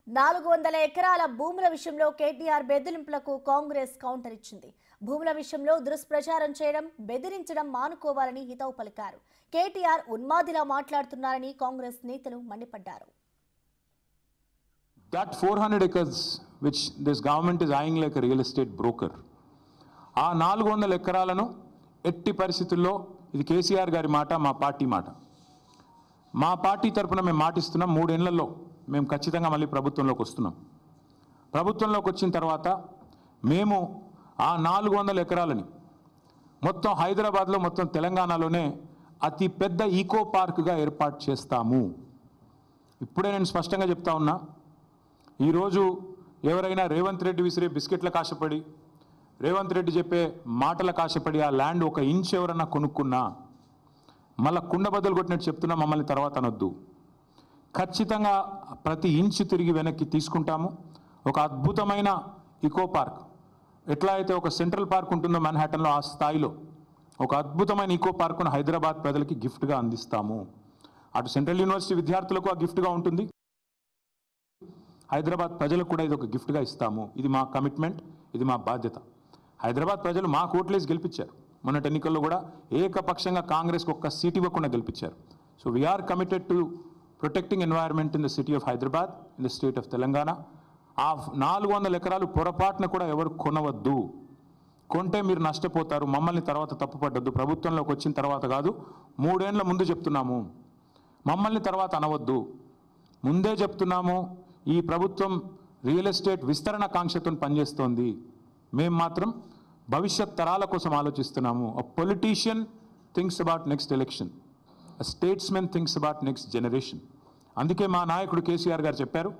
400 ఎకరాల భూముల విషయంలో కేటీఆర్ బెదిరింపులకు కాంగ్రెస్ కౌంటర్ ఇచ్చింది. భూముల విషయంలో దుష్ప్రచారం చేయడం, బెదిరించడం మానుకోవాలని హితవు పలికారు. కేటీఆర్ ఉన్మాదిలా మాట్లాడుతున్నారని కాంగ్రెస్ నేతలు మండిపడ్డారు. That 400 acres which this government is eyeing like a real estate broker, ఆ 400 ఎకరాలను ఎట్టి పరిస్థితుల్లో, ఇది కేసీఆర్ గారి మాట, మా పార్టీ మాట, మా పార్టీ తరఫున మేము మాటిస్తున్నాం, 3 ఏళ్లలో మేము ఖచ్చితంగా మళ్ళీ ప్రభుత్వంలోకి వస్తున్నాం. ప్రభుత్వంలోకి వచ్చిన తర్వాత మేము ఆ 400 ఎకరాలని మొత్తం హైదరాబాద్లో, మొత్తం తెలంగాణలోనే అతి పెద్ద ఈకో పార్క్గా ఏర్పాటు చేస్తాము. ఇప్పుడే నేను స్పష్టంగా చెప్తా ఉన్నా, ఈరోజు ఎవరైనా రేవంత్ రెడ్డి విసిరే బిస్కెట్ల కాశపడి, రేవంత్ రెడ్డి చెప్పే మాటల కాశపడి ఆ ల్యాండ్ 1 ఇంచ్ ఎవరన్నా కొనుక్కున్నా మళ్ళీ కుండ బద్దలు కొట్టినట్టు చెప్తున్నా, మమ్మల్ని తర్వాత అనొద్దు. ఖచ్చితంగా ప్రతి ఇంచు తిరిగి వెనక్కి తీసుకుంటాము. ఒక అద్భుతమైన ఈకో పార్క్, ఎట్లా అయితే ఒక సెంట్రల్ పార్క్ ఉంటుందో మన్హాటన్లో, ఆ స్థాయిలో ఒక అద్భుతమైన ఈకో పార్కును హైదరాబాద్ ప్రజలకి గిఫ్ట్గా అందిస్తాము. అటు సెంట్రల్ యూనివర్సిటీ విద్యార్థులకు ఆ గిఫ్ట్గా ఉంటుంది, హైదరాబాద్ ప్రజలకు కూడా ఇది ఒక గిఫ్ట్గా ఇస్తాము. ఇది మా కమిట్మెంట్, ఇది మా బాధ్యత. హైదరాబాద్ ప్రజలు మా ఓట్లేసి గెలిపించారు. మొన్నటి ఎన్నికల్లో కూడా ఏకపక్షంగా కాంగ్రెస్కి 1 సీట్ ఇవ్వకుండా గెలిపించారు. So we are committed to protecting environment in the city of Hyderabad, in the state of Telangana. ఆ 400 ఎకరాలు పొరపాటున కూడా ఎవరు కొనవద్దు. కొంటే మీరు నష్టపోతారు, మమ్మల్ని తర్వాత తప్పుపడ్డద్దు. ప్రభుత్వంలోకి వచ్చిన తర్వాత కాదు, 3 ఏళ్ల ముందు చెప్తున్నాము, మమ్మల్ని తర్వాత అనవద్దు. ముందే చెప్తున్నాము, ఈ ప్రభుత్వం రియల్ ఎస్టేట్ విస్తరణ కాంక్షతో పనిచేస్తోంది. మేము మాత్రం భవిష్యత్ తరాల కోసం ఆలోచిస్తున్నాము. A politician thinks about next election, a statesmen thinks about next generation. అందుకే మా నాయకుడు కేసీఆర్ గారు చెప్పారు,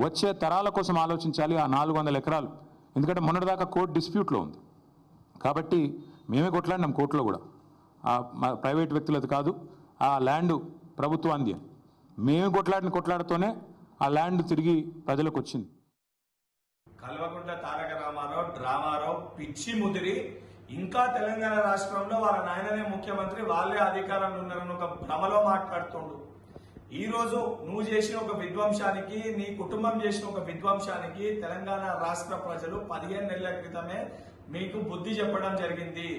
వచ్చే తరాల కోసం ఆలోచించాలి ఆ 400 ఎకరాలు. ఎందుకంటే మొన్నటిదాకా కోర్టు డిస్ప్యూట్లో ఉంది కాబట్టి మేమే కొట్లాడినాం కోర్టులో కూడా. ప్రైవేట్ వ్యక్తులది కాదు, ఆ ల్యాండ్ ప్రభుత్వాంది అని. మేమే కొట్లాడుతూనే ఆ ల్యాండ్ తిరిగి ప్రజలకు వచ్చింది. కల్వకుంట్ల తారక రామారావు డ్రామారావు పిచ్చి ముదిరి ఇంకా తెలంగాణ రాష్ట్రంలో వాళ్ళ నాయననే ముఖ్యమంత్రి, వాళ్ళే అధికారంలో ఉన్నారని ఒక భ్రమలో మాట్లాడుతుండు. ఈ రోజు నువ్వు చేసిన ఒక విధ్వంసానికి, నీ కుటుంబం చేసిన ఒక విధ్వంసానికి తెలంగాణ రాష్ట్ర ప్రజలు 15 నెలల క్రితమే మీకు బుద్ధి చెప్పడం జరిగింది.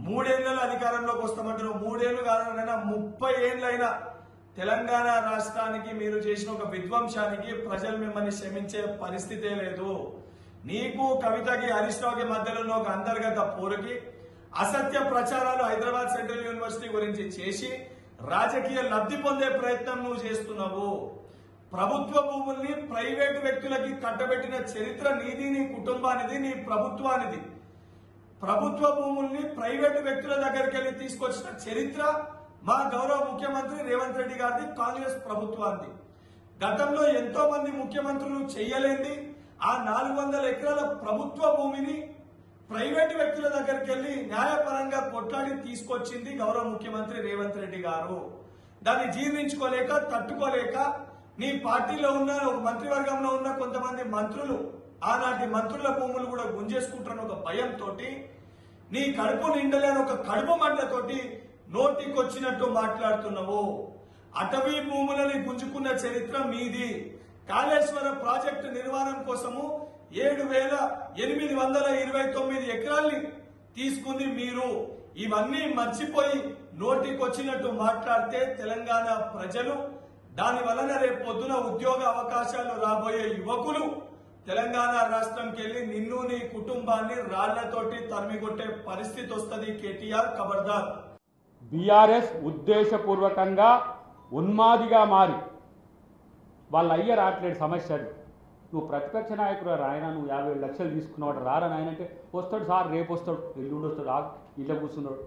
3 ఏళ్లలో అధికారంలోకి వస్తామంటున్నావు. 3 ఏళ్లు కాదనైనా 30 ఏళ్ళైనా తెలంగాణ రాష్ట్రానికి మీరు చేసిన ఒక విధ్వంసానికి ప్రజలు మిమ్మల్ని క్షమించే పరిస్థితే లేదు. నీకు కవితకి, హరీష్ రావుకి మధ్యలో ఉన్న ఒక అంతర్గత పోరుకి అసత్య ప్రచారాలు హైదరాబాద్ సెంట్రల్ యూనివర్సిటీ గురించి చేసి రాజకీయ లబ్ధి పొందే ప్రయత్నం నువ్వు చేస్తున్నావు. ప్రభుత్వ భూముల్ని ప్రైవేటు వ్యక్తులకి కట్టబెట్టిన చరిత్ర నీది, నీ కుటుంబానిది, నీ ప్రభుత్వానిది. ప్రభుత్వ భూముల్ని ప్రైవేటు వ్యక్తుల దగ్గరికి వెళ్ళి తీసుకొచ్చిన చరిత్ర మా గౌరవ ముఖ్యమంత్రి రేవంత్ రెడ్డి గారిది, కాంగ్రెస్ ప్రభుత్వాన్ని. గతంలో ఎంతో మంది ముఖ్యమంత్రులు చేయలేంది ఆ 400 ఎకరాల ప్రభుత్వ భూమిని ప్రైవేటు వ్యక్తుల దగ్గరికి వెళ్లి న్యాయపరంగా కొట్లాడి తీసుకొచ్చింది గౌరవ ముఖ్యమంత్రి రేవంత్ రెడ్డి గారు. దాన్ని జీర్ణించుకోలేక, తట్టుకోలేక నీ పార్టీలో ఉన్న, మంత్రివర్గంలో ఉన్న కొంతమంది మంత్రులు ఆనాటి మంత్రుల భూములు కూడా గుంజేసుకుంటున్న ఒక భయంతో, నీ కడుపు నిండలేని ఒక కడుపు మంటతోటి నోటికొచ్చినట్టు మాట్లాడుతున్నావు. అటవీ భూములని గుంజుకున్న చరిత్ర మీది. కాళేశ్వర ప్రాజెక్టు నిర్మాణం కోసము 7,829 ఎకరాల్ని తీసుకుంది మీరు. ఇవన్నీ మర్చిపోయి నోటికొచ్చినట్టు మాట్లాడితే తెలంగాణ ప్రజలు, దాని వలన రేపు పొద్దున ఉద్యోగ అవకాశాలు రాబోయే యువకులు తెలంగాణ రాష్ట్రంకి వెళ్లి నిన్ను, నీ కుటుంబాన్ని రాళ్లతోటి తరిమికొట్టే పరిస్థితి వస్తుంది. కేటీఆర్ ఖబర్దార్. బీఆర్ఎస్ ఉద్దేశపూర్వకంగా ఉన్మాదిగా మారి వాళ్ళ అయ్య రావట్లేడు సమస్యలు. నువ్వు ప్రతిపక్ష నాయకుడు రాయన, నువ్వు 57 లక్షలు తీసుకున్నావు రారా నాయన అంటే, వస్తాడు సార్, రేపు వస్తాడు, ఎల్లుండి వస్తాడు, ఇంట్లో కూర్చున్నాడు.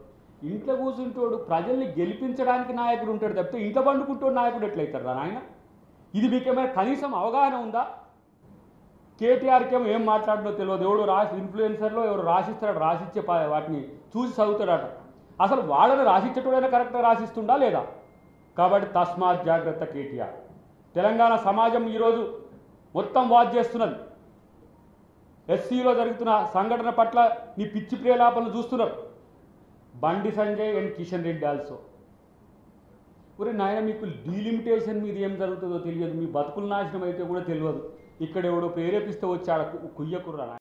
ఇంట్లో కూర్చుంటాడు ప్రజల్ని గెలిపించడానికి నాయకుడు ఉంటాడు తప్పితే ఇంట్లో పండుకుంటాడు నాయకుడు ఎట్లయితాడు రా నాయన? ఇది మీకేమైనా కనీసం అవగాహన ఉందా? కేటీఆర్కి ఏమో ఏం మాట్లాడదో తెలియదు. ఎవడు ఇన్ఫ్లుయెన్సర్లో ఎవరు రాసిస్తాడు, రాసిచ్చే వాటిని చూసి చదువుతాడట. అసలు వాళ్ళని రాసిచ్చేటోడైనా కరెక్ట్గా రాసిస్తుండా లేదా? కాబట్టి తస్మాత్ జాగ్రత్త కేటీఆర్. తెలంగాణ సమాజం ఈరోజు మొత్తం వాచ్ చేస్తున్నది. ఎస్సీలో జరుగుతున్న సంఘటన పట్ల నీ పిచ్చి ప్రేలాపనలు చూస్తున్నారు. Bandi Sanjay and Kishan Reddy also. ఒరే నాయన, మీకు డీలిమిటేషన్ మీద ఏం జరుగుతుందో తెలియదు, మీ బతుకుల నాశనం అయితే కూడా తెలియదు. ఇక్కడ ఎవడో ప్రేరేపిస్తే వచ్చి ఆడ కుయ్యకుర్రా